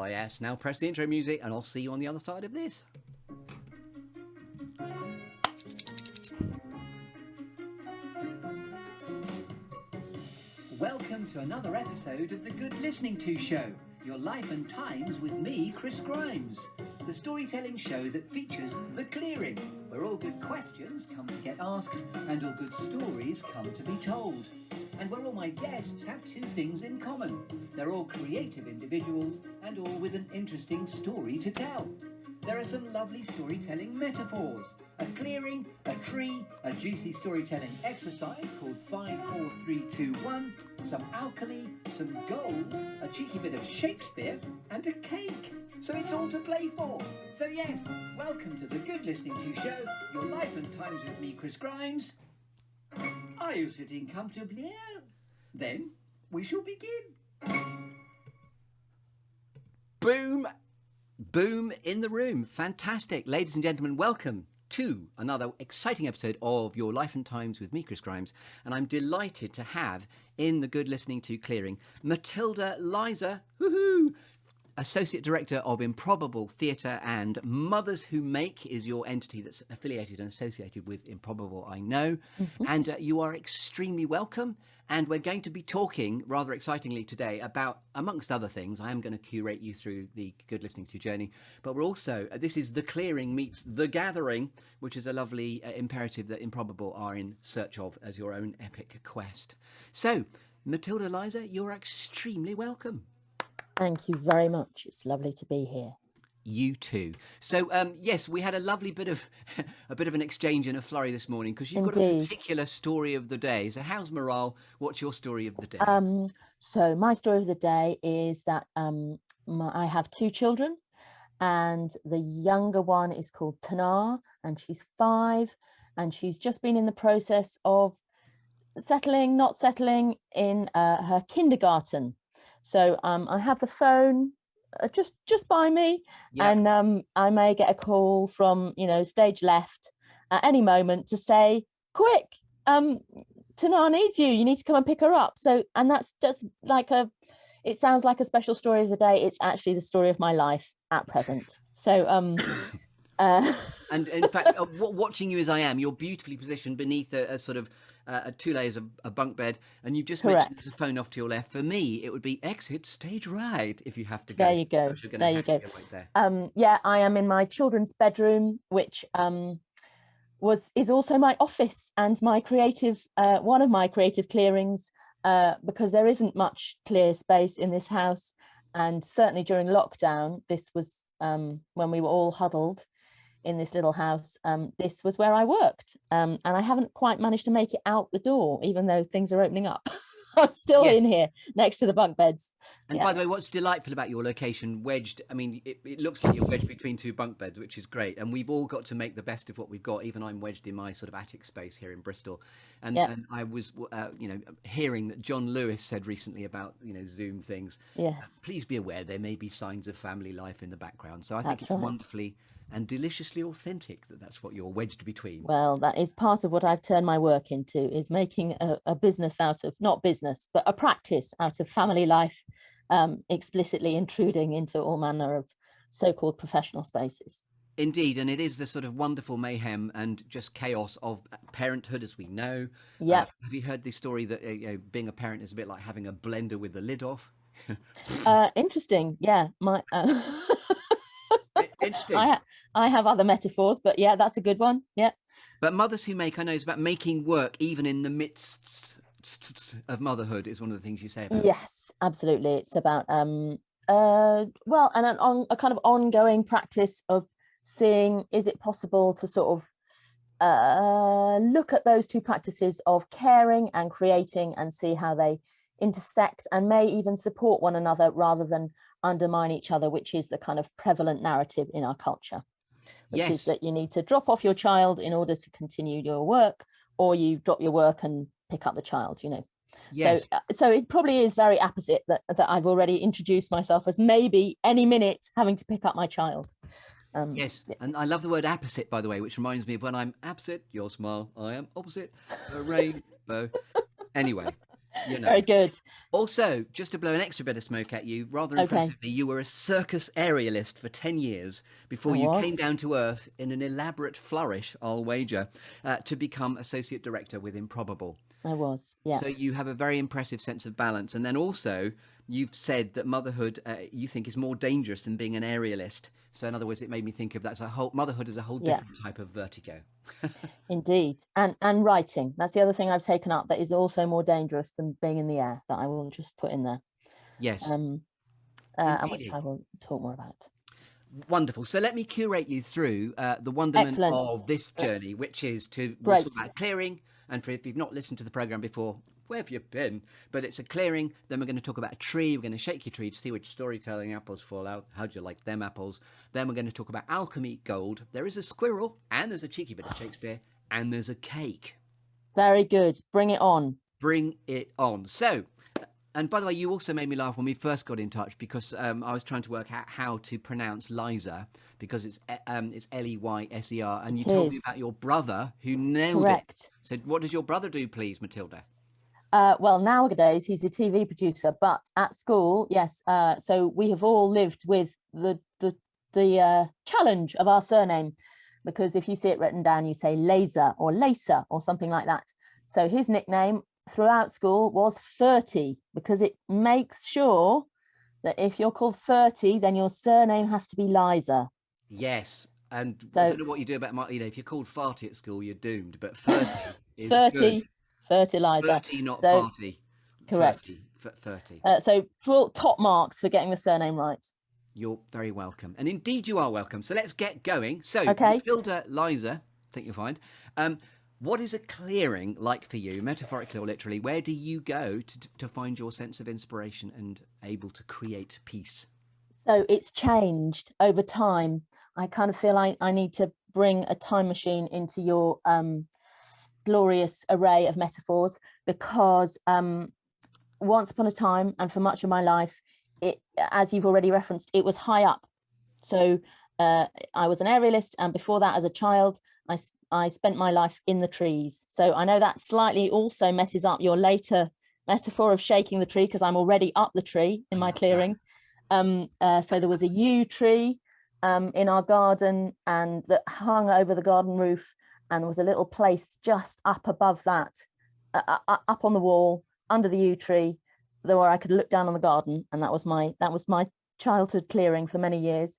yes. Now press the intro music and I'll see you on the other side of this. Welcome to another episode of the Good Listening To Show, your life and times with me, Chris Grimes, the storytelling show that features The Clearing, where all good questions come to get asked and all good stories come to be told, and where all my guests have two things in common. They're all creative individuals and all with an interesting story to tell. There are some lovely storytelling metaphors, a clearing, a tree, a juicy storytelling exercise called 5, 4, 3, 2, 1, some alchemy, some gold, a cheeky bit of Shakespeare, and a cake. So it's all to play for. So yes, welcome to the Good Listening To Show, your life and times with me, Chris Grimes. Are you sitting comfortably? Then we shall begin. Boom. Boom in the room. Fantastic. Ladies and gentlemen, welcome to another exciting episode of Your Life and Times with me, Chris Grimes. And I'm delighted to have in the Good Listening To Clearing, Matilda Leyser, woohoo, Associate Director of Improbable Theatre, and Mothers Who Make is your entity that's affiliated and associated with Improbable, I know. Mm-hmm. And you are extremely welcome. And we're going to be talking, rather excitingly today, about, amongst other things, I am going to curate you through the Good Listening To journey, but we're also, this is The Clearing meets The Gathering, which is a lovely imperative that Improbable are in search of as your own epic quest. So, Matilda Leyser, you're extremely welcome. Thank you very much. It's lovely to be here. You too. So yes, we had a lovely bit of an exchange and a flurry this morning because you've got a particular story of the day. So how's morale? What's your story of the day? So my story of the day is that I have two children, and the younger one is called Tanar, and she's 5, and she's just been in the process of not settling in her kindergarten. So I have the phone just by me, yep. And I may get a call from stage left at any moment to say, quick, Tanar needs you, you need to come and pick her up. So, and that's just like it sounds like a special story of the day. It's actually the story of my life at present. So and in fact, watching you as I am, you're beautifully positioned beneath a sort of 2 layers of a bunk bed, and you've just mentioned the phone off to your left. For me, it would be exit stage right if you have to go. There you go. There you go. Yeah, I am in my children's bedroom, which is also my office and my creative one of my creative clearings, because there isn't much clear space in this house, and certainly during lockdown, this was when we were all huddled in this little house, this was where I worked, and I haven't quite managed to make it out the door, even though things are opening up. I'm still in here next to the bunk beds. And by the way, what's delightful about your location, wedged, I mean, it looks like you're wedged between 2 bunk beds, which is great, and we've all got to make the best of what we've got. Even I'm wedged in my sort of attic space here in Bristol, and I was hearing that John Lewis said recently about Zoom things. Yes, please be aware there may be signs of family life in the background, so I think it's wonderfully and deliciously authentic that's what you're wedged between. Well, that is part of what I've turned my work into, is making a business out of, not business, but a practice out of family life, explicitly intruding into all manner of so-called professional spaces. Indeed, and it is the sort of wonderful mayhem and just chaos of parenthood, as we know. Yeah. Have you heard the story that being a parent is a bit like having a blender with the lid off? Interesting. Yeah. Interesting. I have other metaphors, but yeah, that's a good one. Yeah. But Mothers Who Make, I know, is about making work even in the midst of motherhood, is one of the things you say about. Yes, absolutely. It's about a kind of ongoing practice of seeing, is it possible to sort of look at those two practices of caring and creating and see how they intersect and may even support one another rather than undermine each other, which is the kind of prevalent narrative in our culture, which is that you need to drop off your child in order to continue your work, or you drop your work and pick up the child, Yes. So it probably is very apposite that I've already introduced myself as maybe any minute having to pick up my child. Yes, and I love the word apposite, by the way, which reminds me of when I'm absent, your smile, I am opposite, a rainbow. Anyway, You know. Very good. Also, just to blow an extra bit of smoke at you, rather Okay. impressively, you were a circus aerialist for 10 years before I you was. came down to earth in an elaborate flourish, I'll wager, to become Associate Director with Improbable. I was, yeah. So you have a very impressive sense of balance. And then also, you've said that motherhood, you think, is more dangerous than being an aerialist. So in other words, it made me think of motherhood as a whole different type of vertigo. Indeed. And writing. That's the other thing I've taken up that is also more dangerous than being in the air, that I will just put in there. Yes. And which I will talk more about. Wonderful. So let me curate you through the wonderment of this journey, which is we'll talk about clearing. And if you've not listened to the programme before, where have you been? But it's a clearing. Then we're going to talk about a tree. We're going to shake your tree to see which storytelling apples fall out. How do you like them apples? Then we're going to talk about alchemy gold. There is a squirrel, and there's a cheeky bit of Shakespeare, and there's a cake. Very good. Bring it on. Bring it on. So, and by the way, you also made me laugh when we first got in touch because I was trying to work out how to pronounce Leyser because it's Leyser, and you told me about your brother who nailed it. So what does your brother do, please, Matilda? Well, nowadays he's a TV producer, but at school, yes. So we have all lived with the challenge of our surname, because if you see it written down, you say Leyser or Leyser or something like that. So his nickname throughout school was 30, because it makes sure that if you're called 30, then your surname has to be Leyser. Yes, and so, I don't know what you do about if you're called Farty at school, you're doomed. But 30 is 30, good. 30 Leyser. 30, not Farty. Correct. 30. So for top marks for getting the surname right. You're very welcome, and indeed you are welcome. So let's get going. So Matilda Leyser, I think you'll find. What is a clearing like for you, metaphorically or literally? Where do you go to find your sense of inspiration and able to create peace? So it's changed over time. I kind of feel I need to bring a time machine into your glorious array of metaphors, because once upon a time, and for much of my life, it, as you've already referenced, it was high up. So I was an aerialist, and before that, as a child, I spent my life in the trees. So I know that slightly also messes up your later metaphor of shaking the tree, because I'm already up the tree in my clearing. So there was a yew tree in our garden, and that hung over the garden roof, and there was a little place just up above that, up on the wall under the yew tree, where I could look down on the garden, and that was my childhood clearing for many years.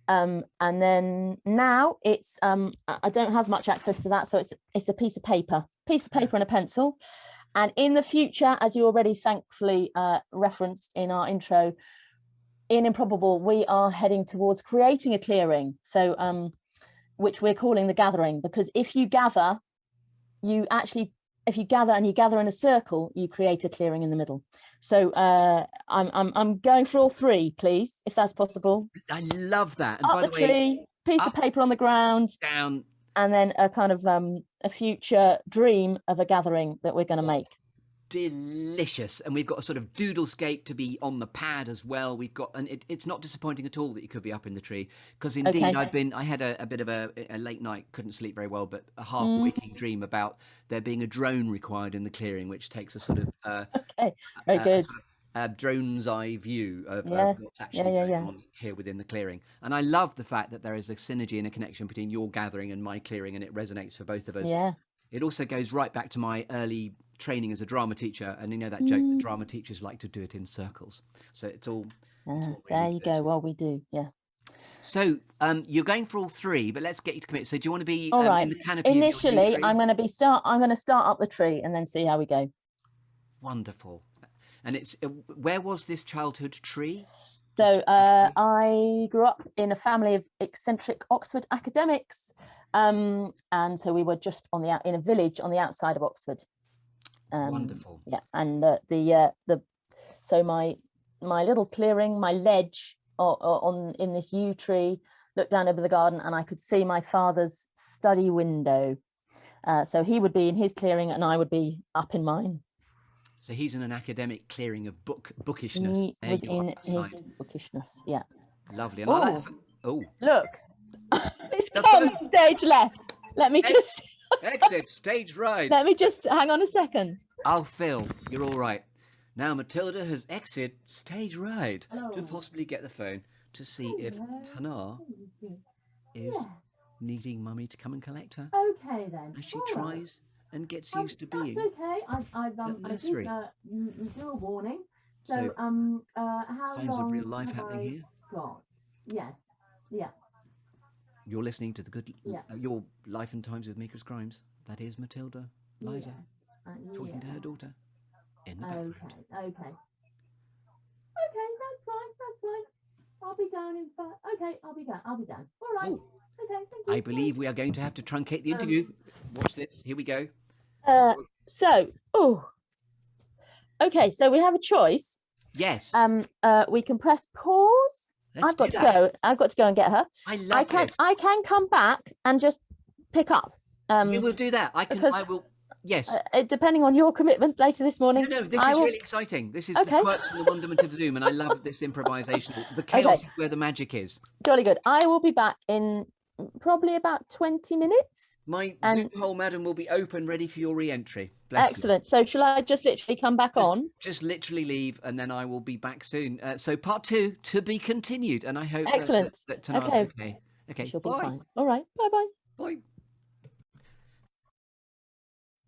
And then now it's I don't have much access to that, so it's a piece of paper and a pencil. And in the future, as you already thankfully referenced in our intro, in Improbable, we are heading towards creating a clearing, so which we're calling the gathering, because if you gather and you gather in a circle, you create a clearing in the middle. So I'm going for all three, please, if that's possible. I love that. And up by the tree, piece of paper on the ground, down, and then a kind of a future dream of a gathering that we're going to make. Delicious. And we've got a sort of doodlescape to be on the pad as well. We've got, and it's not disappointing at all that you could be up in the tree, because indeed I had a bit of a late night, couldn't sleep very well, but a half waking dream about there being a drone required in the clearing, which takes a sort of very good sort of drone's eye view of what's actually going on here within the clearing. And I love the fact that there is a synergy and a connection between your gathering and my clearing, and it resonates for both of us. It also goes right back to my early training as a drama teacher, and you know that joke that drama teachers like to do it in circles. So it's all really there you go. Well, we do, So you're going for all three, but let's get you to commit. So do you want to be all right? In the canopy? Initially, I'm going to start up the tree and then see how we go. Wonderful. And it's where was this childhood tree? So I grew up in a family of eccentric Oxford academics, and so we were just in a village on the outside of Oxford. Wonderful. Yeah, and so my little clearing, my ledge in this yew tree, looked down over the garden, and I could see my father's study window. So he would be in his clearing, and I would be up in mine. So he's in an academic clearing of bookishness. He was in his bookishness. Yeah. Lovely. And I like look, it's come stage left. Let me just exit stage right. Let me just hang on a second. Oh, Phil, you're all right. Now Matilda has exited stage right to Hello. possibly get the phone to see if Tanar is needing Mummy to come and collect her Okay then. as she All right. tries and gets used to being That's okay. I did nursery. do a warning. So, How signs long of real life have happening I here. got? Yes. Yeah. You're listening to Yeah. your Life and Times with me, Chris Grimes. That is Matilda Leyser talking to her daughter in the background. Okay. Okay, that's fine. I'll be down in 5. Okay, I'll be down. All right. Oh, Okay, thank you. I believe we are going to have to truncate the interview. Watch this. Here we go. Okay, so we have a choice. Yes. We can press pause. I've got to go and get her. I love this. I can come back and just pick up. We will do that. I will. Yes. Depending on your commitment later this morning. No, this is really exciting. This is the quirks and the wonderment of Zoom, and I love this improvisation. The chaos is where the magic is. Jolly good. I will be back in probably about 20 minutes. My Zoom hole, madam, will be open, ready for your re-entry. Excellent. So shall I just literally come back on? Just literally leave, and then I will be back soon. So part 2 to be continued, and I hope that Tanar's okay. Okay. She'll be fine. All right. Bye-bye. Bye.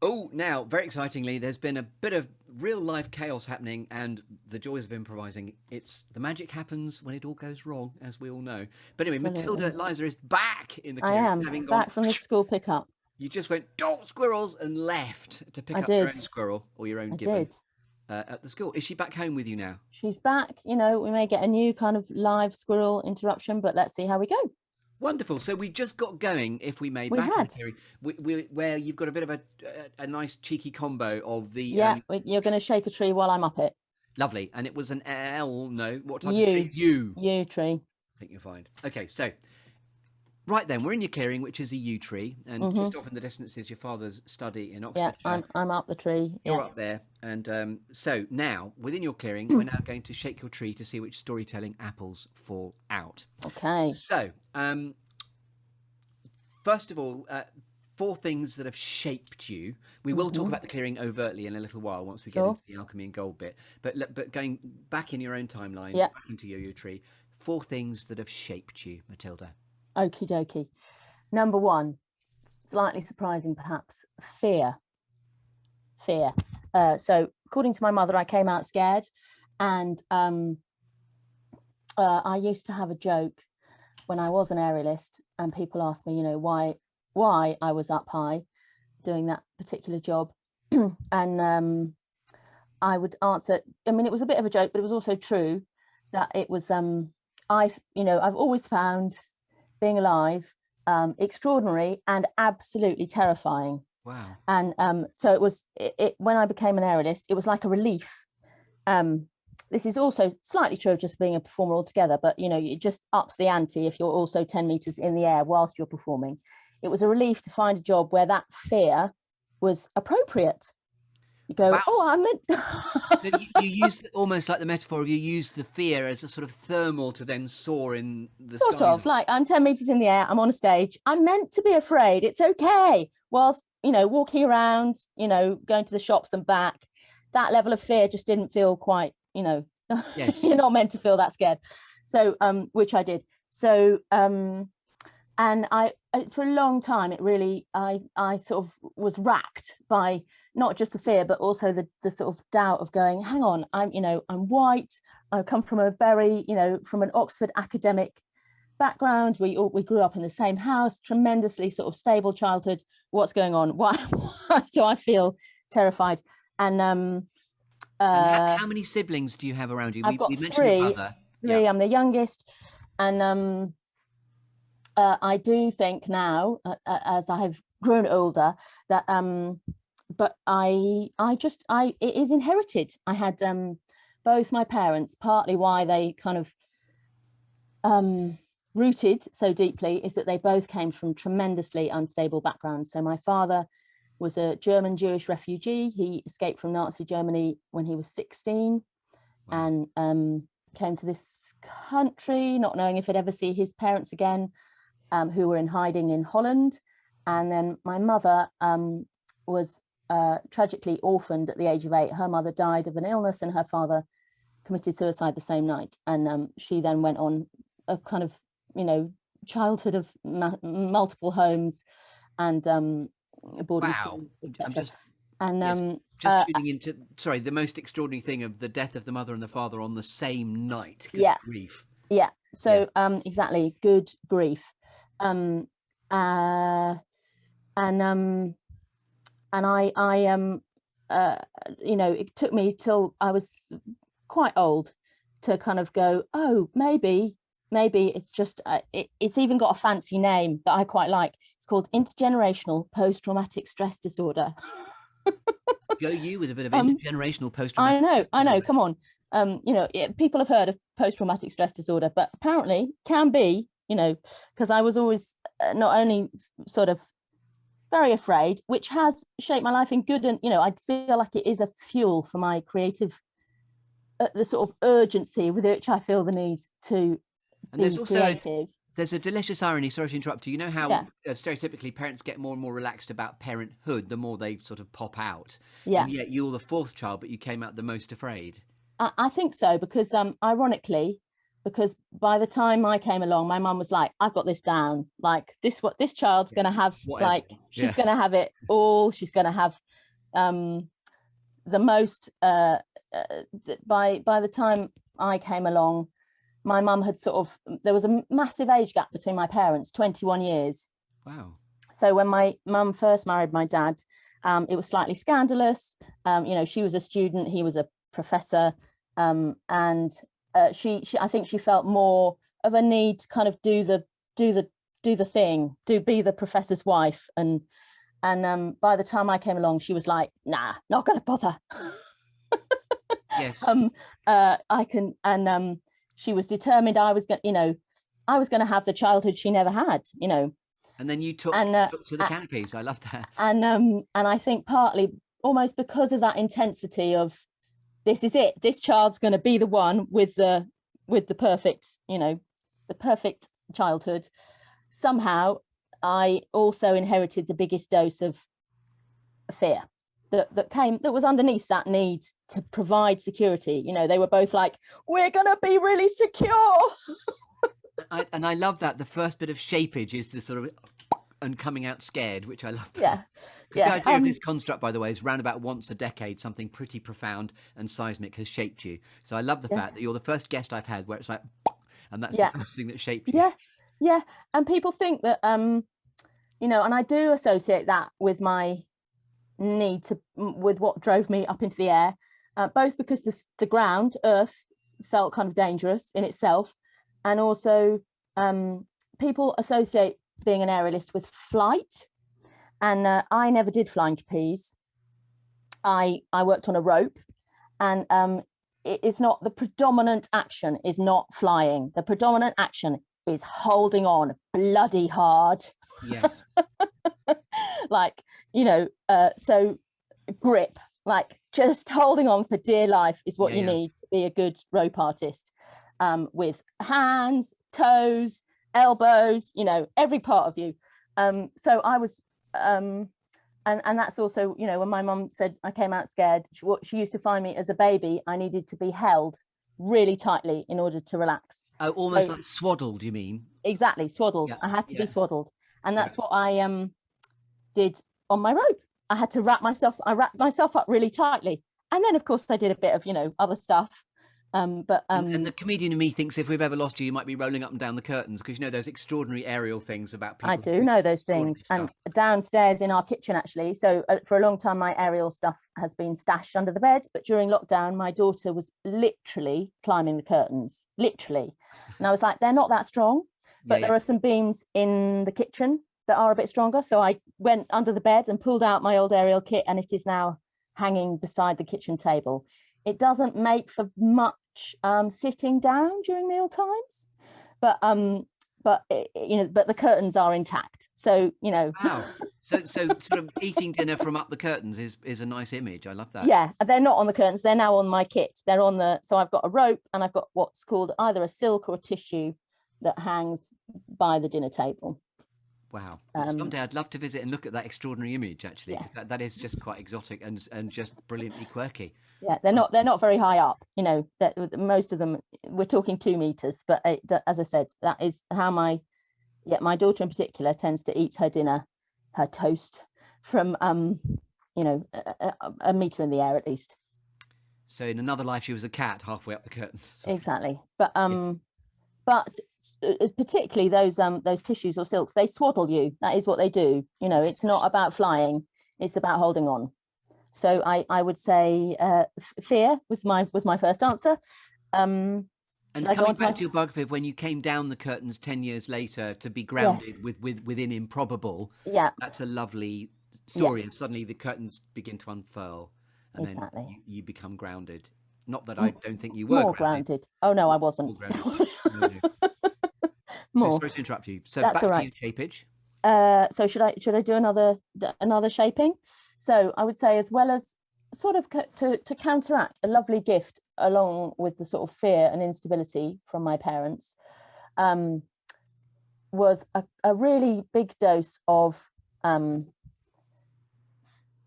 Oh, now, very excitingly, there's been a bit of real-life chaos happening, and the joys of improvising. The magic happens when it all goes wrong, as we all know. But anyway, Matilda Leyser is back in the clearing. I am back from the school pickup. You just went, squirrels, and left to pick up your own squirrel or your own gibbon at the school. Is she back home with you now? She's back. We may get a new kind of live squirrel interruption, but let's see how we go. Wonderful. So we just got going, if we may, back in the theory, where you've got a bit of a nice cheeky combo of the... Yeah, you're going to shake a tree while I'm up it. Lovely. And it was an L, no, what type of tree? U tree. I think you'll find. Okay, so, right then, we're in your clearing, which is a yew tree, and just off in the distance is your father's study in Oxfordshire. Yeah, I'm up the tree. You're up there. And so now, within your clearing, we're now going to shake your tree to see which storytelling apples fall out. Okay. So, first of all, 4 things that have shaped you. We will talk about the clearing overtly in a little while once we get into the alchemy and gold bit. But going back in your own timeline, back into your yew tree, 4 things that have shaped you, Matilda. Okie dokie. Number 1, slightly surprising perhaps, fear. So according to my mother, I came out scared, and I used to have a joke when I was an aerialist, and people asked me, why I was up high doing that particular job, and I would answer. I mean, it was a bit of a joke, but it was also true that it was. I've always found being alive extraordinary and absolutely terrifying. Wow. And so it was when I became an aerialist, it was like a relief. This is also slightly true of just being a performer altogether, but it just ups the ante if you're also 10 meters in the air whilst you're performing. It was a relief to find a job where that fear was appropriate. You go, wow. I meant. So you use almost like the metaphor of you use the fear as a sort of thermal to then soar in the sky. Sort of like I'm 10 meters in the air, I'm on a stage. I'm meant to be afraid. It's okay. Whilst, walking around, going to the shops and back, that level of fear just didn't feel quite, yes. You're not meant to feel that scared. So, which I did. So, and I, for a long time, it really, I sort of was racked by not just the fear, but also the sort of doubt of going, hang on, I'm white. I come from a very, from an Oxford academic background. We grew up in the same house, tremendously sort of stable childhood. What's going on? Why do I feel terrified? And how many siblings do you have around you? I've got 3. I'm the youngest, and I do think now, as I've grown older, that but it is inherited. I had both my parents, partly why they kind of rooted so deeply is that they both came from tremendously unstable backgrounds. So my father was a German Jewish refugee. He escaped from Nazi Germany when he was 16. Wow. And came to this country not knowing if he'd ever see his parents again, who were in hiding in Holland. And then my mother was tragically orphaned at the age of 8. Her mother died of an illness and her father committed suicide the same night. And she then went on a kind of, childhood of multiple homes and boarding school, etc. Tuning into, sorry, the most extraordinary thing of the death of the mother and the father on the same night. Good grief. Yeah. So exactly, good grief. And I it took me till I was quite old to kind of go, oh, maybe it's just it's even got a fancy name that I quite like. It's called intergenerational post-traumatic stress disorder. Go you with a bit of intergenerational post-traumatic. I know. Come on. People have heard of post-traumatic stress disorder, but apparently can be, because I was always not only sort of very afraid, which has shaped my life in good, and I feel like it is a fuel for my creative, the sort of urgency with which I feel the need to be creative. There's a delicious irony, sorry to interrupt you. You know how stereotypically parents get more and more relaxed about parenthood the more they sort of pop out. Yeah. And yet you're the fourth child, but you came out the most afraid. I think so, because ironically, because by the time I came along, my mum was like, I've got this down. Like this child's going to have, she's going to have it all. She's going to have the most, by the time I came along, my mum had there was a massive age gap between my parents, 21 years. Wow. So when my mum first married my dad, it was slightly scandalous. She was a student, he was a professor. And she I think she felt more of a need to kind of do the thing, be the professor's wife. And by the time I came along, she was like, nah, not going to bother. Yes. She was determined I was going to have the childhood she never had, And then you took to the canopies. I love that. And I think partly almost because of that intensity of, this is it, this child's going to be the one with the perfect, the perfect childhood. Somehow I also inherited the biggest dose of fear that was underneath that need to provide security. They were both like, we're gonna be really secure. And I love that the first bit of shapage is the sort of and coming out scared, which I love. Yeah. The idea of this construct, by the way, is round about once a decade, something pretty profound and seismic has shaped you. So I love the fact that you're the first guest I've had where it's like, and that's the first thing that shaped you. Yeah. And people think that, and I do associate that with my need with what drove me up into the air, both because the ground, earth, felt kind of dangerous in itself, and also people associate being an aerialist with flight, and I never did flying trapeze. I worked on a rope, and it's not the predominant action is not flying. The predominant action is holding on bloody hard. Yes. So grip, like just holding on for dear life is what you need to be a good rope artist, with hands, toes, elbows, every part of you. So I was, and that's also, when my mum said I came out scared, she used to find me as a baby, I needed to be held really tightly in order to relax. Oh, almost like swaddled, you mean? Exactly, swaddled. I had to be swaddled. And that's what I did on my rope. I had to wrapped myself up really tightly. And then, of course, I did a bit of, other stuff. And the comedian in me thinks if we've ever lost you, you might be rolling up and down the curtains, because those extraordinary aerial things about people. I do know those things. And downstairs in our kitchen, actually. So for a long time, my aerial stuff has been stashed under the bed. But during lockdown, my daughter was literally climbing the curtains, literally. And I was like, they're not that strong, but there are some beams in the kitchen that are a bit stronger. So I went under the bed and pulled out my old aerial kit, and it is now hanging beside the kitchen table. It doesn't make for much sitting down during meal times, but the curtains are intact. So Wow. So sort of eating dinner from up the curtains is a nice image. I love that. Yeah, they're not on the curtains. They're now on my kit. They're on so I've got a rope, and I've got what's called either a silk or a tissue that hangs by the dinner table. Wow. Well, someday I'd love to visit and look at that extraordinary image, actually, Yeah. because that is just quite exotic and just brilliantly quirky. Yeah, they're not very high up, you know, that most of them, we're talking 2 meters, but as I said, that is how my daughter in particular tends to eat her dinner, her toast from you know, a meter in the air at least. So in another life, she was a cat halfway up the curtains. Exactly. But particularly those tissues or silks, they swaddle you. That is what they do. You know, it's not about flying, it's about holding on. So I would say fear was my first answer. And coming back to your biography of when you came down the curtains 10 years later to be grounded within Improbable, that's a lovely story. And suddenly the curtains begin to unfurl, and then you become grounded. Not that I don't think you were more grounded. Oh no, I wasn't. So sorry to interrupt you. So that's back to you, Shapage. So should I do another shaping? So I would say, as well as sort of to counteract a lovely gift along with the sort of fear and instability from my parents, was a really big dose of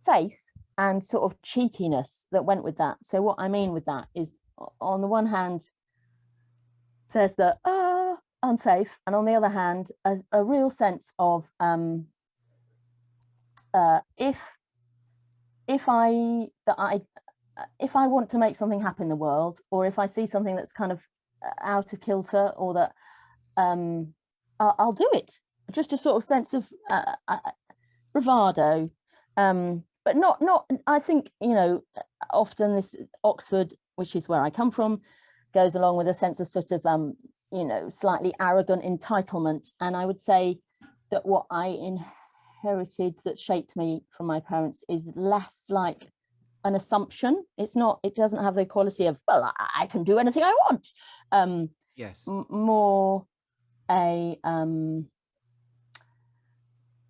faith and sort of cheekiness that went with that. So what I mean with that is, on the one hand, there's the unsafe, and on the other hand, a real sense of if I want to make something happen in the world, or if I see something that's kind of out of kilter, or that I'll do it. Just a sort of sense of bravado, but not. I think, you know, often this Oxford, which is where I come from, goes along with a sense of sort of you know, slightly arrogant entitlement. And I would say that what I inherited that shaped me from my parents is less like an assumption. It doesn't have the quality of, well, I can do anything I want. Yes. More a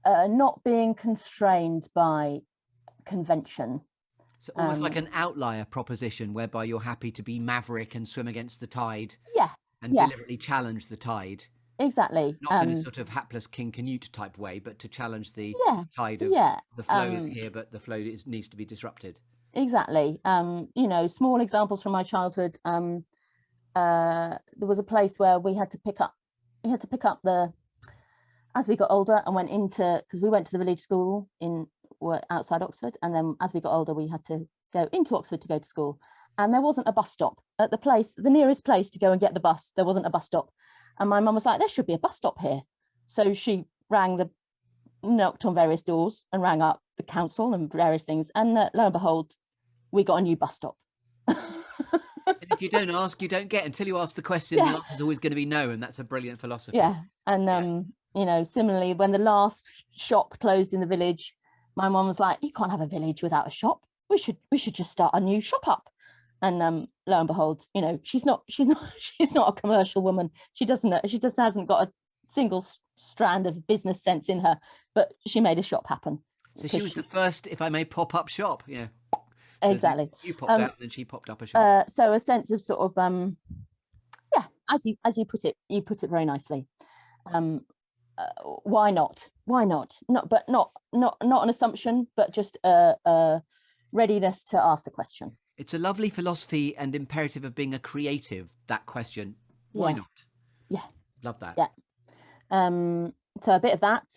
not being constrained by convention. So almost like an outlier proposition, whereby you're happy to be maverick and swim against the tide. And deliberately challenge the tide. Exactly. Not in a sort of hapless King Canute type way, but to challenge the tide of the flow is here, but the flow needs to be disrupted. Exactly. You know, small examples from my childhood. There was a place where we had to pick up as we got older and went into, because we went to the village school outside Oxford, and then as we got older we had to go into Oxford to go to school. And there wasn't a bus stop at the nearest place to go and get the bus. There wasn't a bus stop. And my mum was like, there should be a bus stop here. So she knocked on various doors and rang up the council and various things. And lo and behold, we got a new bus stop. And if you don't ask, you don't get. Until you ask the question, the answer is always going to be no. And that's a brilliant philosophy. Yeah. And, you know, similarly, when the last shop closed in the village, my mum was like, you can't have a village without a shop. We should just start a new shop up. And lo and behold, you know, she's not a commercial woman. She just hasn't got a single strand of business sense in her, but she made a shop happen. So she was the first, if I may, pop-up shop, you know. So exactly. You popped out and then she popped up a shop. So a sense of sort of as you put it very nicely. Why not? Not an assumption, but just a readiness to ask the question. It's a lovely philosophy and imperative of being a creative, that question. Why not? Yeah. Love that. Yeah. So a bit of that.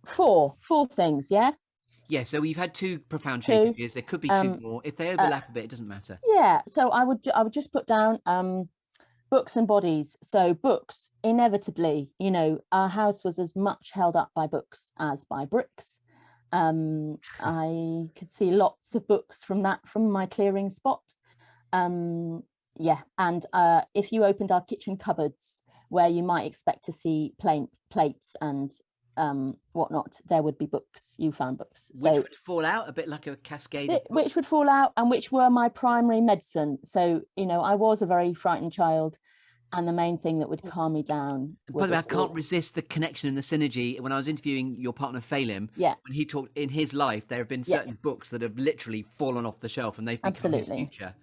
Four things, yeah? Yeah, so we've had 2 profound shapages. There could be 2 more. If they overlap a bit, it doesn't matter. Yeah, so I would just put down books and bodies. So books, inevitably, you know, our house was as much held up by books as by bricks. I could see lots of books from my clearing spot. And if you opened our kitchen cupboards, where you might expect to see plates and whatnot, there would be books. You found books, which would fall out a bit like a cascade. Which would fall out, and which were my primary medicine. So, you know, I was a very frightened child, and the main thing that would calm me down was... By the way, I can't resist the connection and the synergy. When I was interviewing your partner, Phelim, when he talked in his life, there have been certain books that have literally fallen off the shelf and they've become his future.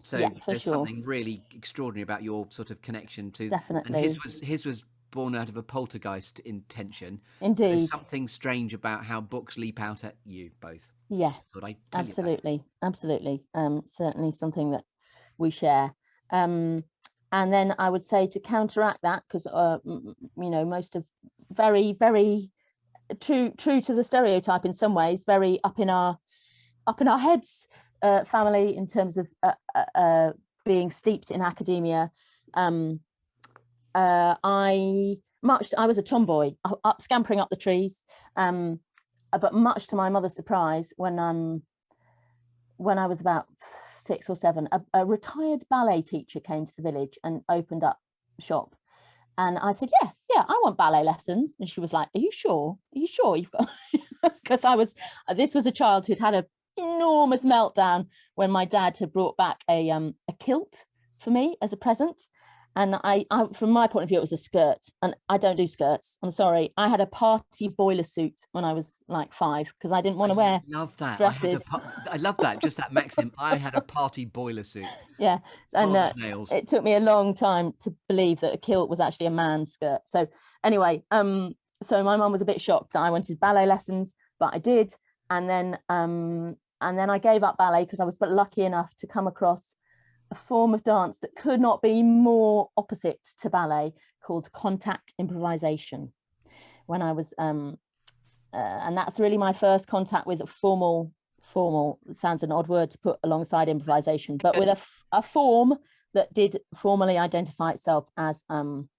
So Yeah, for there's sure. something really extraordinary about your sort of connection to. Definitely. And his was born out of a poltergeist intention. Indeed. There's something strange about how books leap out at you both. Yeah, Thought I'd tell you that. absolutely, absolutely. Certainly something that we share. And then I would say, to counteract that, because you know, most of very, very true to the stereotype in some ways, very up in our heads family in terms of being steeped in academia. I was a tomboy, up scampering up the trees, but much to my mother's surprise, when I was about 6 or 7, a retired ballet teacher came to the village and opened up shop. And I said, yeah, I want ballet lessons. And she was like, are you sure you've got? Because this was a child who'd had an enormous meltdown when my dad had brought back a kilt for me as a present. And I, from my point of view, it was a skirt, and I don't do skirts. I'm sorry. I had a party boiler suit when I was like 5 because I didn't want to wear dresses. I love that. Just that maxim. I had a party boiler suit. Yeah, and it took me a long time to believe that a kilt was actually a man's skirt. So anyway, so my mum was a bit shocked that I wanted ballet lessons, but I did, and then I gave up ballet because I was lucky enough to come across a form of dance that could not be more opposite to ballet, called contact improvisation, when I was and that's really my first contact with formal sounds an odd word to put alongside improvisation, but with a form that did formally identify itself as an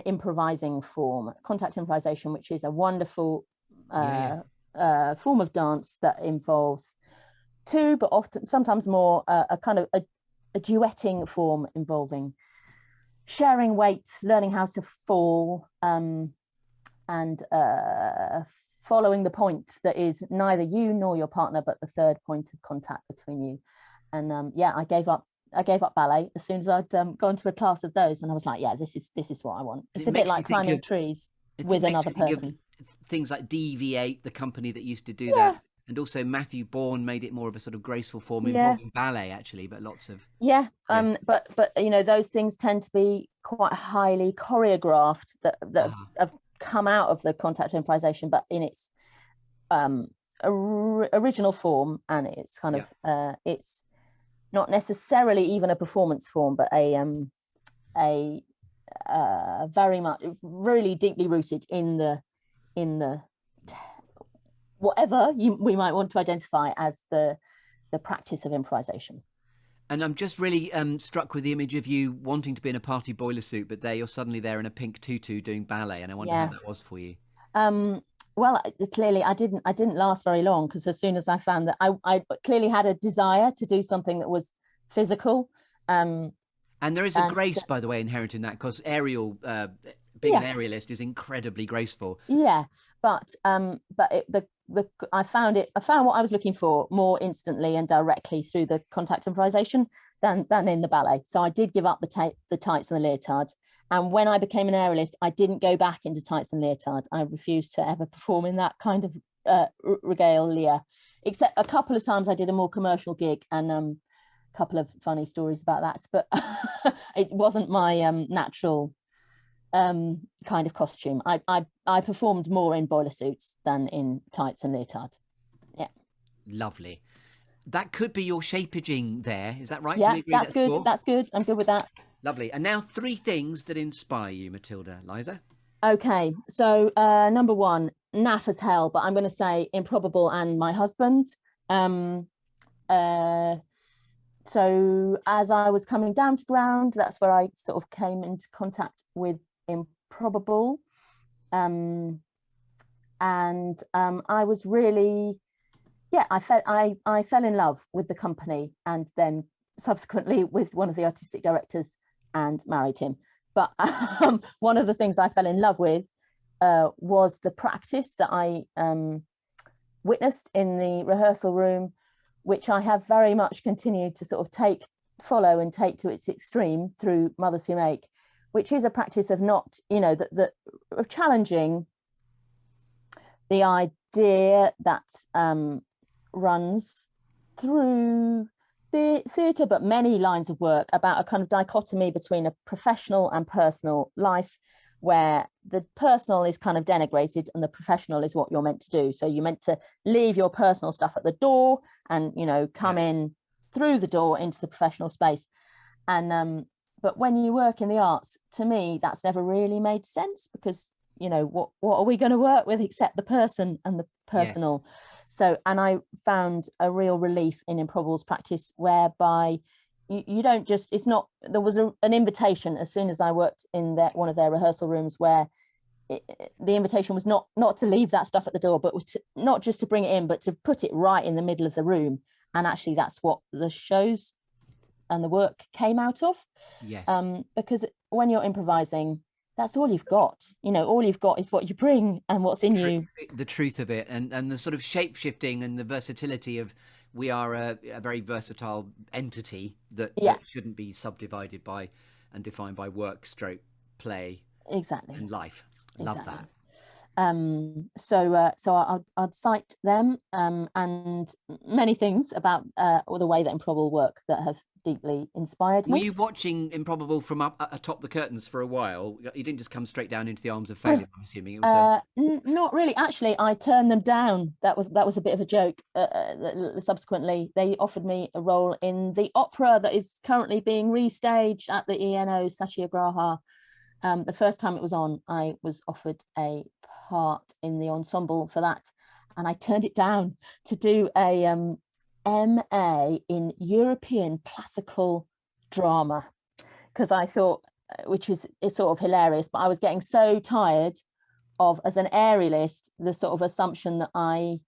improvising form, contact improvisation, which is a wonderful form of dance that involves 2, but sometimes more, a kind of a duetting form involving sharing weight, learning how to fall, and following the point that is neither you nor your partner, but the third point of contact between you. And I gave up ballet as soon as I'd gone to a class of those, and I was like, yeah, this is what I want. It's a bit like climbing trees with another person. Things like Deviate, the company that used to do that. And also Matthew Bourne made it more of a sort of graceful form involving ballet, actually, but lots of but you know, those things tend to be quite highly choreographed that have come out of the contact improvisation, but in its original form, and it's kind of it's not necessarily even a performance form, but a very much really deeply rooted in the whatever we might want to identify as the practice of improvisation. And I'm just really struck with the image of you wanting to be in a party boiler suit, but you're suddenly there in a pink tutu doing ballet, and I wonder how that was for you. Well, clearly I didn't last very long, because as soon as I found that I clearly had a desire to do something that was physical. And there is a grace, by the way, inherent in that, because being an aerialist is incredibly graceful. Yeah, but I found what I was looking for more instantly and directly through the contact improvisation than in the ballet. So I did give up the tights and the leotard. And when I became an aerialist, I didn't go back into tights and leotard. I refused to ever perform in that kind of regalia, except a couple of times I did a more commercial gig, and a couple of funny stories about that. But it wasn't my natural kind of costume. I performed more in boiler suits than in tights and leotard. Yeah. Lovely. That could be your shapeaging there. Is that right? Yeah, that's good. Cool? That's good. I'm good with that. Lovely. And now 3 things that inspire you, Matilda Leyser. Okay. So number 1, naff as hell, but I'm going to say Improbable and my husband. So as I was coming down to ground, that's where I sort of came into contact with Improbable. And I was really, I fell in love with the company, and then subsequently with one of the artistic directors, and married him. But one of the things I fell in love with was the practice that I witnessed in the rehearsal room, which I have very much continued to sort of follow and take to its extreme through Mothers Who Make, which is a practice of not, of challenging the idea that runs through the theatre, but many lines of work, about a kind of dichotomy between a professional and personal life, where the personal is kind of denigrated and the professional is what you're meant to do. So you're meant to leave your personal stuff at the door and, you know, come in through the door into the professional space. And but when you work in the arts, to me, that's never really made sense, because, you know, what are we going to work with except the person and the personal? So, and I found a real relief in Improbable's practice, whereby you don't just, it's not, there was an invitation as soon as I worked in one of their rehearsal rooms, where the invitation was not to leave that stuff at the door, but not just to bring it in, but to put it right in the middle of the room. And actually that's what the shows and the work came out of. Yes. Because when you're improvising, that's all you've got. You know, all you've got is what you bring and what's in you. The truth of it, and the sort of shape shifting and the versatility of, we are a very versatile entity that shouldn't be subdivided by and defined by work, stroke, play, and life. Love that. So I'd cite them and many things about the way that Improbable work that have deeply inspired me. Were you watching Improbable from up atop the curtains for a while? You didn't just come straight down into the arms of Phelim, I'm assuming. It was not really. Actually, I turned them down. That was a bit of a joke. Subsequently, they offered me a role in the opera that is currently being restaged at the ENO Satyagraha. The first time it was on, I was offered a part in the ensemble for that, and I turned it down to do a MA in European classical drama, because I thought, which is sort of hilarious, but I was getting so tired of, as an Arialist, the sort of assumption that I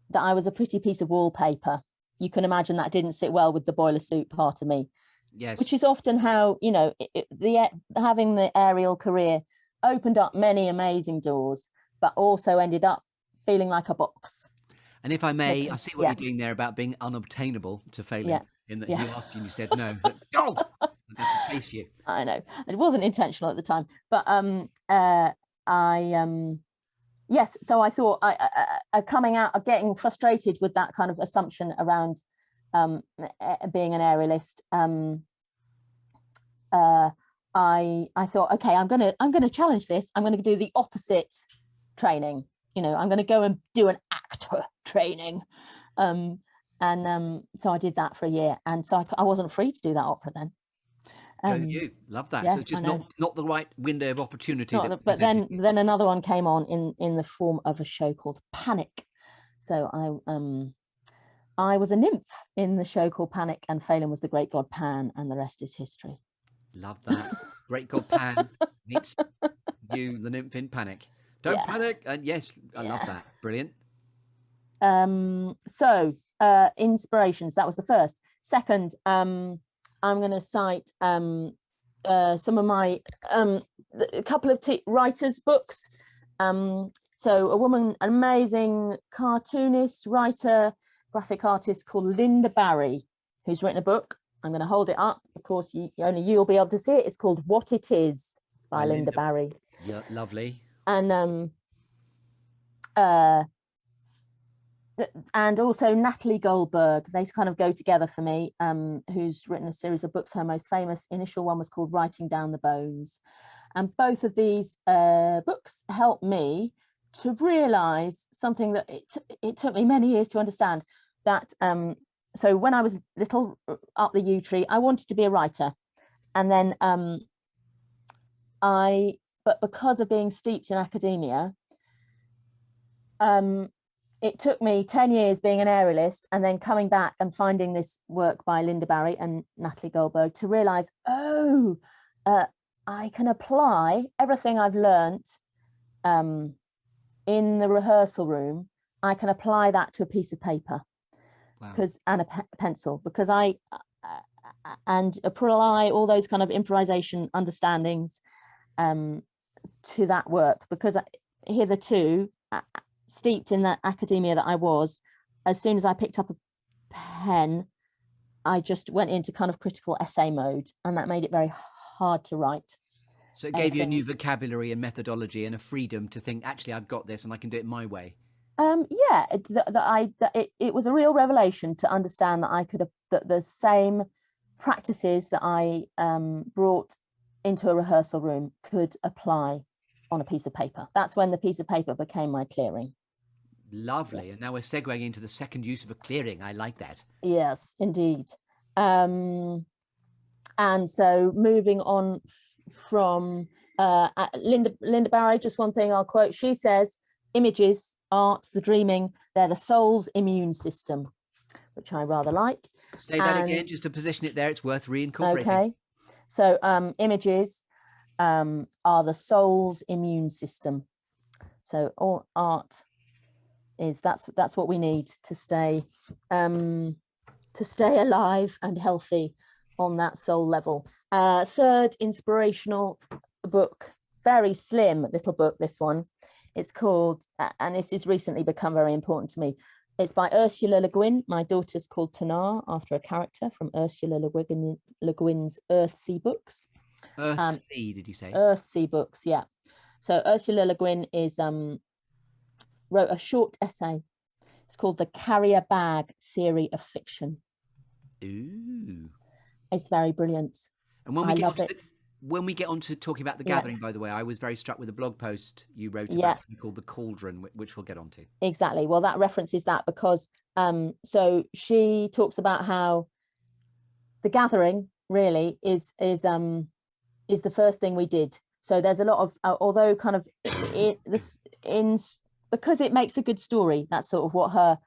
was a pretty piece of wallpaper. You can imagine that didn't sit well with the boiler suit part of me. Yes. Which is often how, you know, having the aerial career opened up many amazing doors, but also ended up feeling like a box. And if I may, I see what you're doing there about being unobtainable to Phelim, in that he asked you and you said no. Like, go! I'm going to face you. I know. It wasn't intentional at the time, but yes. So I thought, I coming out, getting frustrated with that kind of assumption around being an Arialist. I thought, okay, I'm gonna challenge this. I'm going to do the opposite training. You know, I'm going to go and do an actor training. So I did that for a year. And so I wasn't free to do that opera then. Go you. Love that. So it's just not the right window of opportunity. But then another one came on in the form of a show called Panic. So I was a nymph in the show called Panic, and Phelim was the great god Pan, and the rest is history. Love that. Great god Pan meets you, the nymph in Panic. Don't panic. And yes, I love that. Brilliant. So inspirations, that was the first. Second, I'm going to cite some of my a couple of writers' books. So an amazing cartoonist, writer, graphic artist called Linda Barry, who's written a book. I'm going to hold it up. Of course, only you'll be able to see it. It's called What It Is by Linda Barry. Yeah, lovely. And also Natalie Goldberg. They kind of go together for me, who's written a series of books. Her most famous initial one was called Writing Down the Bones. And both of these books helped me to realize something that it took me many years to understand, that so when I was little, up the yew tree, I wanted to be a writer. And then but because of being steeped in academia, it took me 10 years being an Arialist and then coming back and finding this work by Linda Barry and Natalie Goldberg to realize, I can apply everything I've learnt in the rehearsal room. I can apply that to a piece of paper. Wow. And a pencil, because I apply all those kind of improvisation understandings to that work, because hitherto, steeped in that academia that I was, as soon as I picked up a pen, I just went into kind of critical essay mode, and that made it very hard to write. So it gave you a new vocabulary and methodology and a freedom to think, actually, I've got this and I can do it my way. Yeah, it was a real revelation to understand that I could have that the same practices that I brought into a rehearsal room could apply on a piece of paper. That's when the piece of paper became my clearing. Lovely. And now we're segueing into the second use of a clearing. I like that. Yes, indeed. And so moving on from Linda Barrow, just one thing I'll quote. She says, images, art, the dreaming, they're the soul's immune system, which I rather like. Say that again, just to position it there. It's worth reincorporating. Okay. So images are the soul's immune system. So all art is that's what we need to stay alive and healthy on that soul level. Third inspirational book, very slim little book, this one. It's called, and this has recently become very important to me. It's by Ursula Le Guin. My daughter's called Tanar, after a character from Ursula Le Guin's Earthsea books. Earthsea, did you say? Earthsea books, yeah. So Ursula Le Guin wrote a short essay. It's called The Carrier Bag Theory of Fiction. Ooh. It's very brilliant. And when we get on to talking about The Gathering, by the way, I was very struck with a blog post you wrote about something called The Cauldron, which we'll get on to. Exactly. Well, that references that because so she talks about how The Gathering really is the first thing we did. So there's a lot of although kind of because it makes a good story. That's sort of what her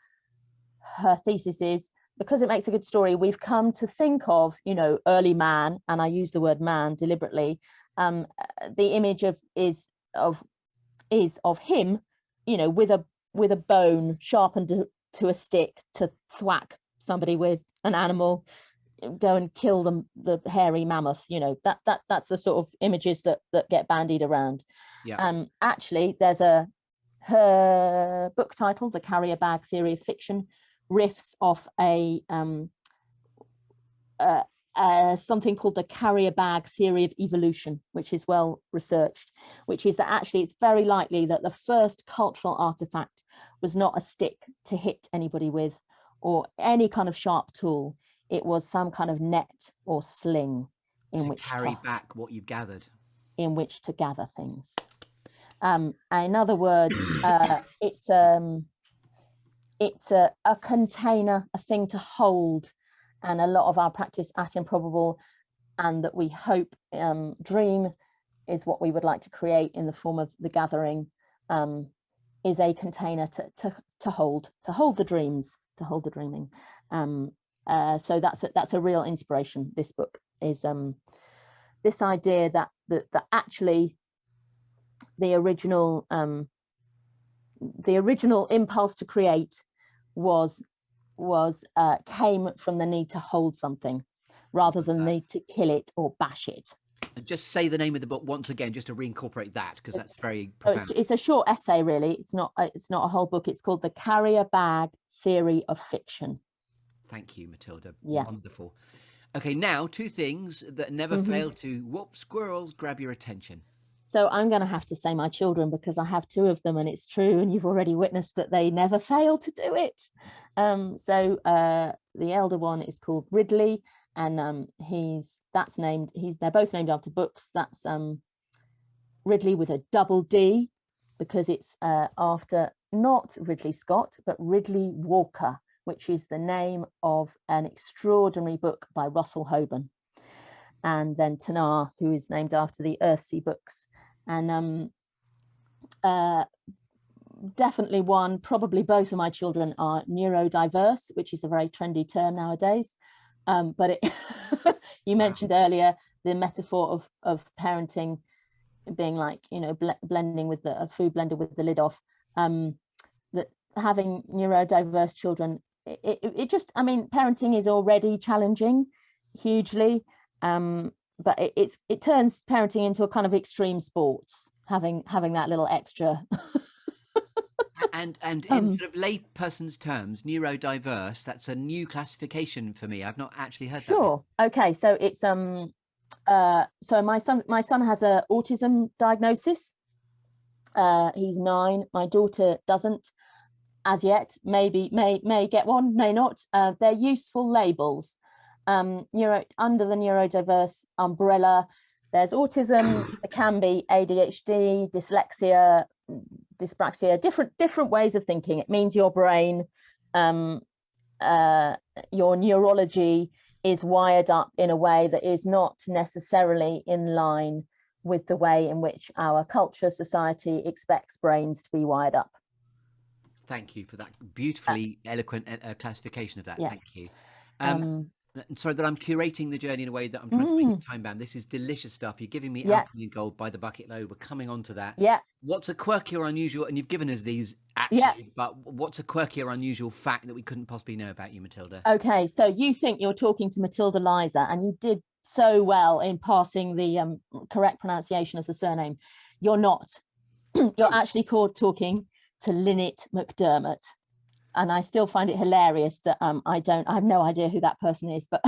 thesis is. Because it makes a good story, we've come to think of, early man, and I use the word man deliberately. The image is of him, with a bone sharpened to a stick to thwack somebody with, an animal, go and kill the hairy mammoth. That's the sort of images that get bandied around. Yeah. Actually, there's her book title, The Carrier Bag Theory of Fiction, riffs off something called the carrier bag theory of evolution, which is well researched, which is that actually it's very likely that the first cultural artifact was not a stick to hit anybody with or any kind of sharp tool. It was some kind of net or sling in which to carry back what you've gathered, in which to gather things. In other words, it's a container, a thing to hold. And a lot of our practice at Improbable, and that we hope dream is what we would like to create in the form of The Gathering, is a container to hold the dreams, to hold the dreaming. So that's a real inspiration. This book is this idea that actually the original impulse to create came from the need to hold something rather than the need to kill it or bash it. And just say the name of the book once again, just to reincorporate that, because that's very profound. It's a short essay, really. It's not a whole book. It's called The Carrier Bag Theory of Fiction. Thank you, Matilda. Yeah. Wonderful. Okay, now two things that never fail to whoop squirrels grab your attention. So I'm going to have to say my children, because I have two of them, and it's true, and you've already witnessed that they never fail to do it. So the elder one is called Ridley, and they're both named after books. That's Ridley with a double D, because it's after not Ridley Scott, but Ridley Walker, which is the name of an extraordinary book by Russell Hoban. And then Tanar, who is named after the Earthsea books. And definitely one, probably both of my children are neurodiverse, which is a very trendy term nowadays. But you mentioned earlier the metaphor of parenting being like, blending with a food blender with the lid off. That having neurodiverse children, it just, parenting is already challenging hugely. But it turns parenting into a kind of extreme sports, having that little extra. and in sort of lay person's terms, neurodiverse, that's a new classification for me. I've not actually heard that. Sure. Okay. So it's so my son has a autism diagnosis. He's 9. My daughter doesn't. as yet, maybe may get one, may not. They're useful labels. Under the neurodiverse umbrella, there's autism, there can be ADHD, dyslexia, dyspraxia, different ways of thinking. It means your brain, your neurology is wired up in a way that is not necessarily in line with the way in which our culture, society expects brains to be wired up. Thank you for that beautifully eloquent classification of that. Yeah. Thank you. Sorry that I'm curating the journey in a way that I'm trying to make it time bound. This is delicious stuff. You're giving me Alchemy and Gold by the bucket load. We're coming on to that. Yeah. What's a quirky or unusual, and you've given us these actually, but what's a quirky or unusual fact that we couldn't possibly know about you, Matilda? Okay, so you think you're talking to Matilda Leyser, and you did so well in passing the correct pronunciation of the surname. You're not. You're actually talking to Lynette McDermott. And I still find it hilarious that I have no idea who that person is, but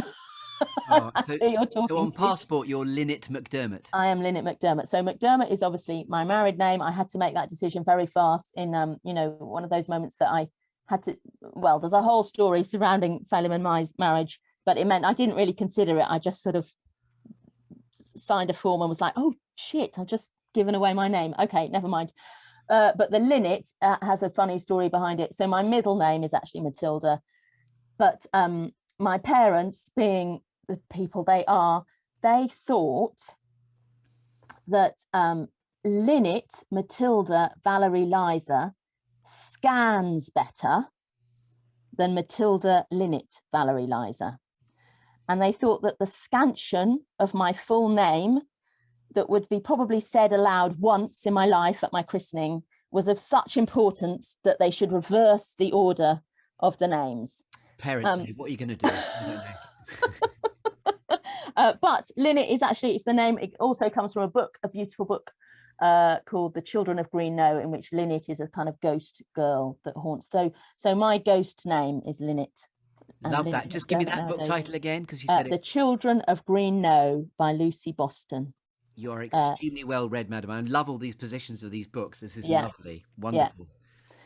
that's who you're talking so on to. passport, you're Lynette McDermott. I am Lynette McDermott. So McDermott is obviously my married name. I had to make that decision very fast in, one of those moments that I had to, well, there's a whole story surrounding Phelim and my marriage, but it meant I didn't really consider it. I just sort of signed a form and was like, oh shit, I've just given away my name. Okay, never mind. But the Lynette has a funny story behind it. So my middle name is actually Matilda, but my parents, being the people they are, they thought that Lynette Matilda Valerie Leyser scans better than Matilda Lynette Valerie Leyser. And they thought that the scansion of my full name that would be probably said aloud once in my life at my christening was of such importance that they should reverse the order of the names. Parents, what are you going to do? I don't know. But Lynette is actually, it's the name. It also comes from a beautiful book called The Children of Green Know, in which Lynette is a kind of ghost girl that haunts. So my ghost name is Lynette. Love that. Just give me that book title again, because you said it. The Children of Green Know by Lucy Boston. You are extremely well read, madam. I love all these positions of these books. This is lovely, wonderful.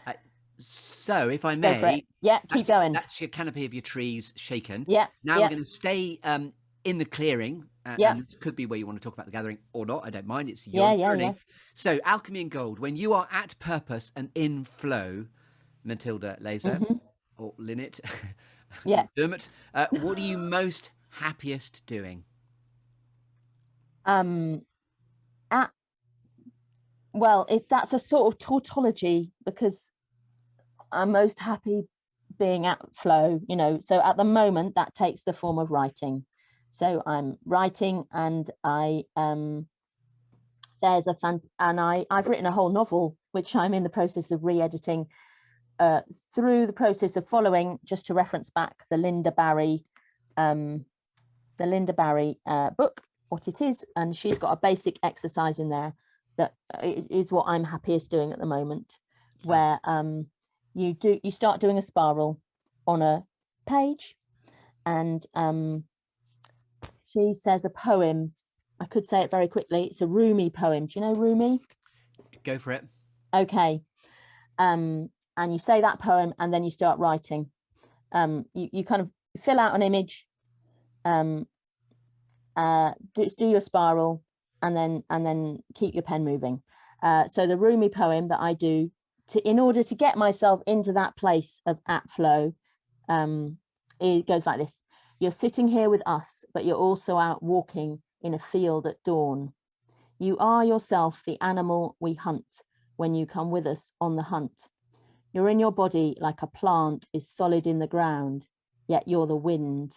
Yeah. So, if I may, keep going. That's your canopy of your trees shaken. Yeah. Now we're going to stay in the clearing. And it could be where you want to talk about the gathering or not. I don't mind. It's your journey. Yeah. So, Alchemy and Gold. When you are at purpose and in flow, Matilda Leyser or Lynette, Dermot, what are you most happiest doing? Well, that's a sort of tautology, because I'm most happy being at flow, so at the moment that takes the form of writing. So I'm writing, and I've written a whole novel which I'm in the process of re-editing through the process of following, just to reference back, the Linda Barry book, what it is, and she's got a basic exercise in there that is what I'm happiest doing at the moment, where you start doing a spiral on a page, and she says a poem. I could say it very quickly. It's a Rumi poem. Do you know Rumi? Go for it. Okay. And you say that poem, and then you start writing. You kind of fill out an image, do your spiral, and then keep your pen moving. So the Rumi poem that I do in order to get myself into that place of at flow, it goes like this. You're sitting here with us, but you're also out walking in a field at dawn. You are yourself the animal we hunt when you come with us on the hunt. You're in your body like a plant is solid in the ground, yet you're the wind.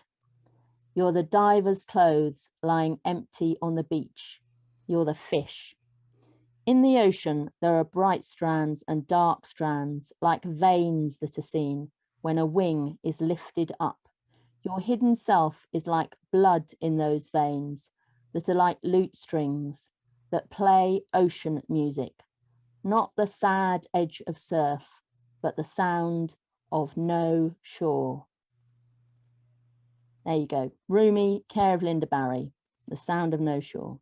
You're the diver's clothes lying empty on the beach. You're the fish. In the ocean, there are bright strands and dark strands, like veins that are seen when a wing is lifted up. Your hidden self is like blood in those veins that are like lute strings that play ocean music, not the sad edge of surf, but the sound of no shore. There you go. Rumi, care of Linda Barry, The Sound of No Shore.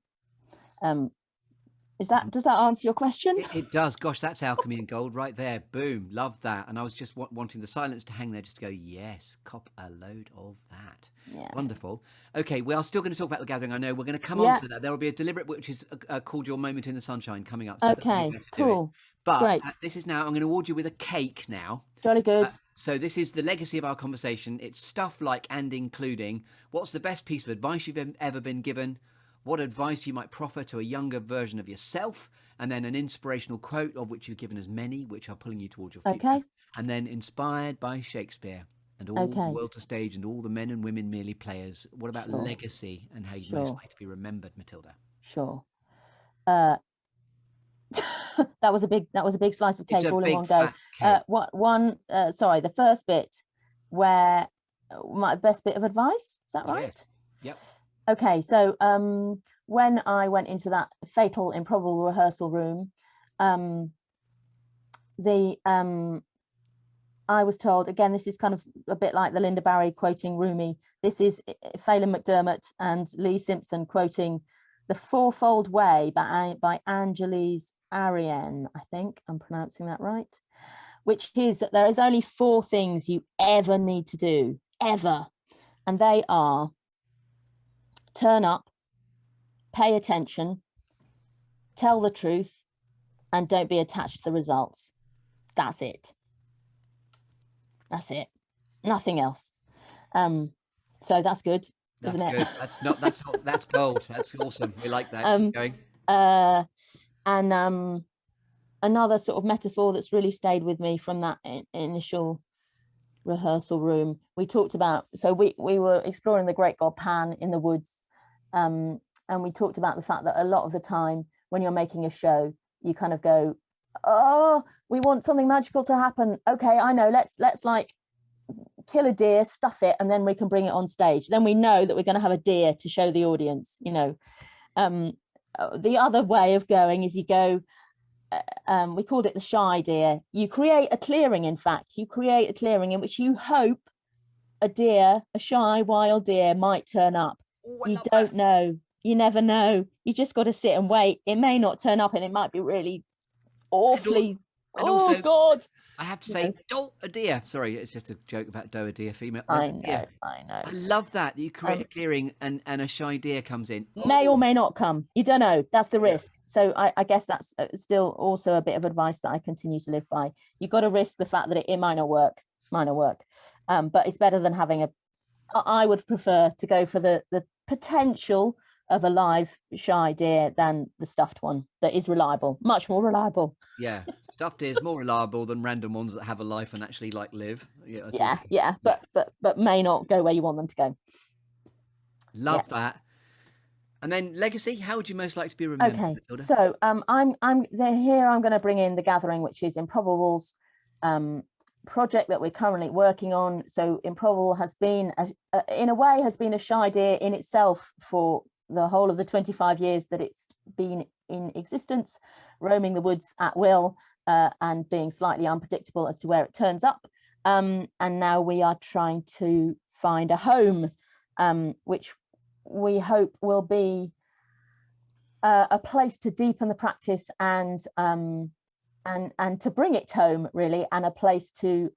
Does that answer your question? It does. Gosh, that's alchemy and gold right there. Boom. Love that. And I was just wanting the silence to hang there just to go, yes, cop a load of that. Yeah. Wonderful. Okay, we are still going to talk about the gathering. I know we're going to come on to that. There will be a deliberate, which is called Your Moment in the Sunshine, coming up. So okay, cool. But this is now, I'm going to award you with a cake now. Jolly good. So this is the legacy of our conversation. It's stuff like and including, what's the best piece of advice you've ever been given? What advice you might proffer to a younger version of yourself, and then an inspirational quote, of which you've given us many, which are pulling you towards your future. Okay. And then inspired by Shakespeare and all the world to stage and all the men and women merely players. What about legacy and how you'd most like to be remembered, Matilda? Sure. That was a big slice of cake all in one go. The first bit where my best bit of advice, is that right? Yes. Yep. Okay, so when I went into that fatal improbable rehearsal room, I was told, again, this is kind of a bit like the Linda Barry quoting Rumi. This is Phelim, McDermott and Lee Simpson quoting The Fourfold Way by Angeles Ariane, I think I'm pronouncing that right, which is that there is only 4 things you ever need to do, ever. And they are: turn up, pay attention, tell the truth, and don't be attached to the results. That's it. That's it. Nothing else. So that's good, isn't it? That's gold. That's awesome. We like that. Keep going. And another sort of metaphor that's really stayed with me from that initial rehearsal room, we talked about, so we were exploring the great god Pan in the woods, and we talked about the fact that a lot of the time when you're making a show, you kind of go, oh, we want something magical to happen. Okay, I know, let's like kill a deer, stuff it, and then we can bring it on stage. Then we know that we're going to have a deer to show the audience, you know. The other way of going is you go, we called it the shy deer. You create a clearing, in fact. You create a clearing in which you hope a shy wild deer might turn up. You don't know. You never know. You just got to sit and wait. It may not turn up and it might be really awfully... God. I have to say, a deer. Sorry, it's just a joke about a deer female. I know. I love that you create a clearing and a shy deer comes in. May or may not come. You don't know. That's the risk. So I guess that's still also a bit of advice that I continue to live by. You've got to risk the fact that it might not work. But it's better than having I would prefer to go for the potential of a live shy deer than the stuffed one that is reliable, much more reliable. Yeah, stuffed deer is more reliable than random ones that have a life and actually like live. But may not go where you want them to go. Love that. And then legacy, how would you most like to be remembered? Okay, Matilda? So I'm going to bring in the gathering, which is Improbable's project that we're currently working on. So Improbable has been in a way a shy deer in itself for the whole of the 25 years that it's been in existence, roaming the woods at will, and being slightly unpredictable as to where it turns up. And now we are trying to find a home, which we hope will be a place to deepen the practice and to bring it home, really, and a place to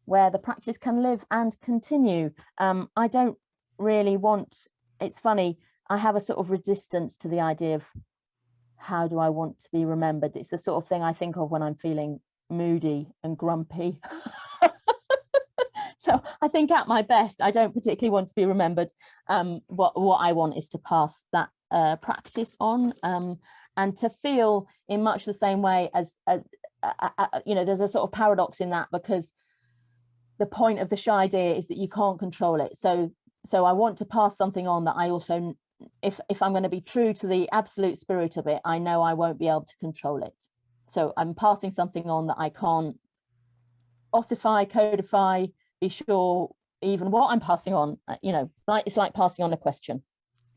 where the practice can live and continue. I don't really want, it's funny, I have a sort of resistance to the idea of how do I want to be remembered. It's the sort of thing I think of when I'm feeling moody and grumpy. So I think at my best, I don't particularly want to be remembered. What I want is to pass that practice on, and to feel in much the same way as you know, there's a sort of paradox in that, because the point of the shy deer is that you can't control it. So I want to pass something on that I also, if I'm going to be true to the absolute spirit of it, I know I won't be able to control it. So I'm passing something on that I can't ossify, codify, be sure even what I'm passing on, you know, like it's like passing on a question.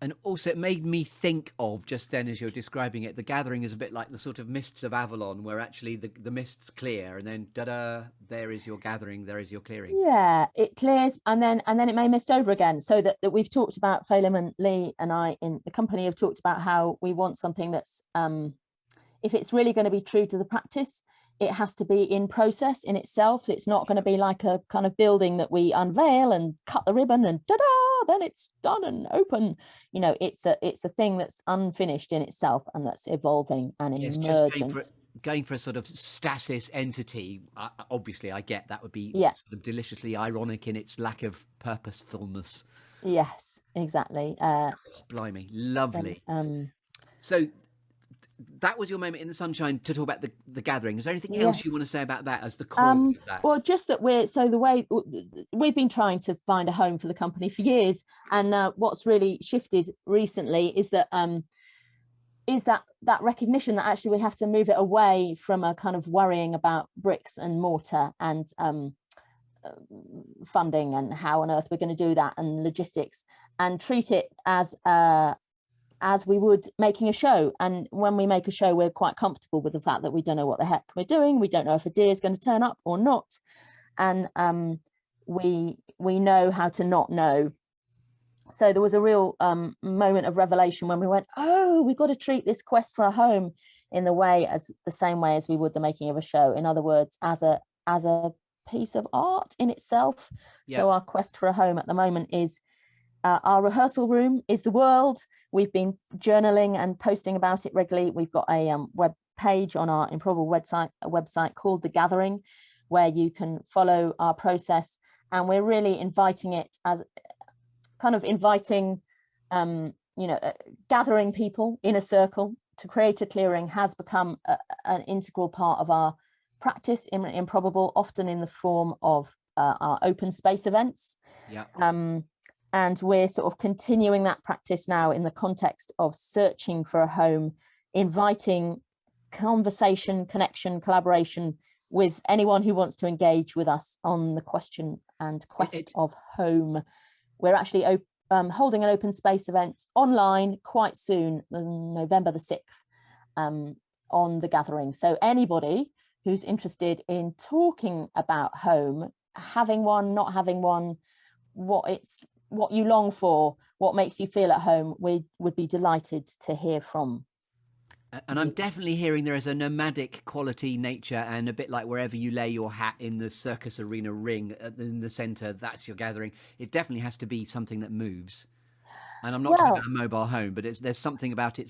And also it made me think of, just then as you're describing it, the gathering is a bit like the sort of mists of Avalon, where actually the mists clear and then da-da, there is your gathering, there is your clearing. Yeah, it clears and then it may mist over again. So that we've talked about, Phelim and Lee and I in the company have talked about how we want something that's, if it's really going to be true to the practice, it has to be in process in itself. It's not going to be like a kind of building that we unveil and cut the ribbon and da-da, then it's done and open. You know, it's a thing that's unfinished in itself and that's evolving and emergent. Just going for a sort of stasis entity. Obviously, I get that would be sort of deliciously ironic in its lack of purposefulness. Yes, exactly. Blimey, lovely. So that was your moment in the sunshine to talk about the gathering. Is there anything else you want to say about that as the core of that? Well, just that the way we've been trying to find a home for the company for years, and what's really shifted recently is that recognition that actually we have to move it away from a kind of worrying about bricks and mortar and funding and how on earth we're going to do that and logistics, and treat it as we would making a show. And when we make a show, we're quite comfortable with the fact that we don't know what the heck we're doing. We don't know if a deer is going to turn up or not. And we know how to not know. So there was a real moment of revelation when we went, oh, we've got to treat this quest for a home in the same way as we would the making of a show. In other words, as a piece of art in itself. Yep. So our quest for a home at the moment is our rehearsal room is the world. We've been journaling and posting about it regularly. We've got a web page on our Improbable website called The Gathering, where you can follow our process. And we're really inviting it as kind of gathering people in a circle to create a clearing has become an integral part of our practice in Improbable, often in the form of our open space events. Yeah. And we're sort of continuing that practice now in the context of searching for a home, inviting conversation, connection, collaboration with anyone who wants to engage with us on the question and quest of home. We're actually holding an open space event online quite soon, November the 6th, on The Gathering. So anybody who's interested in talking about home, having one, not having one, what you long for, what makes you feel at home, we would be delighted to hear from. And I'm definitely hearing there is a nomadic quality nature, and a bit like wherever you lay your hat in the circus arena ring in the centre, that's your gathering. It definitely has to be something that moves. And I'm not talking about a mobile home, but there's something about it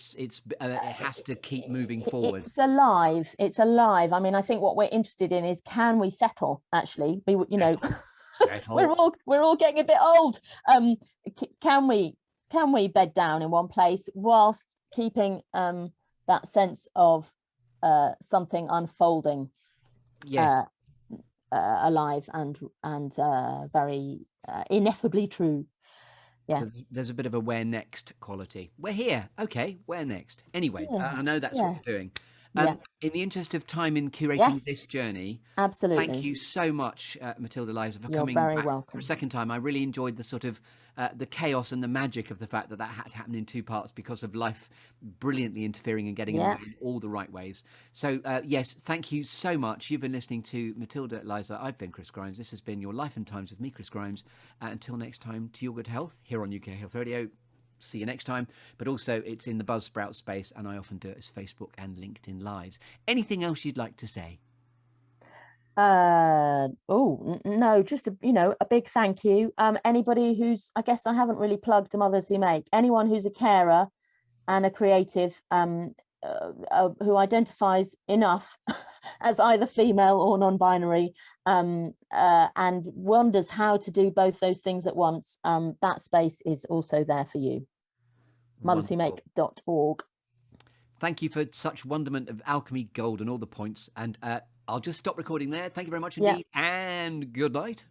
has to keep moving forward. It's alive. It's alive. I mean, I think what we're interested in is, can we settle? Actually, we're all getting a bit old. Can we bed down in one place whilst keeping that sense of something unfolding, alive and very ineffably true. Yeah. So there's a bit of a where next quality. We're here. Okay, where next? Anyway, I know that's what you're doing. In the interest of time in curating this journey, absolutely. Thank you so much, Matilda Leyser, for coming very back welcome. For a second time. I really enjoyed the sort of the chaos and the magic of the fact that had to happen in two parts because of life brilliantly interfering and getting in the way in all the right ways. So, yes, thank you so much. You've been listening to Matilda Leyser. I've been Chris Grimes. This has been Your Life and Times with me, Chris Grimes. Until next time, to your good health here on UK Health Radio. See you next time. But also, it's in the Buzzsprout space, and I often do it as Facebook and LinkedIn Lives. Anything else you'd like to say? No, just a big thank you. Anybody who's, I guess I haven't really plugged Mothers Who Make, anyone who's a carer and a creative, who identifies enough as either female or non-binary, and wonders how to do both those things at once, that space is also there for you. motherswhomake.org. Thank you for such wonderment of alchemy, gold, and all the points. And I'll just stop recording there. Thank you very much indeed, and good night.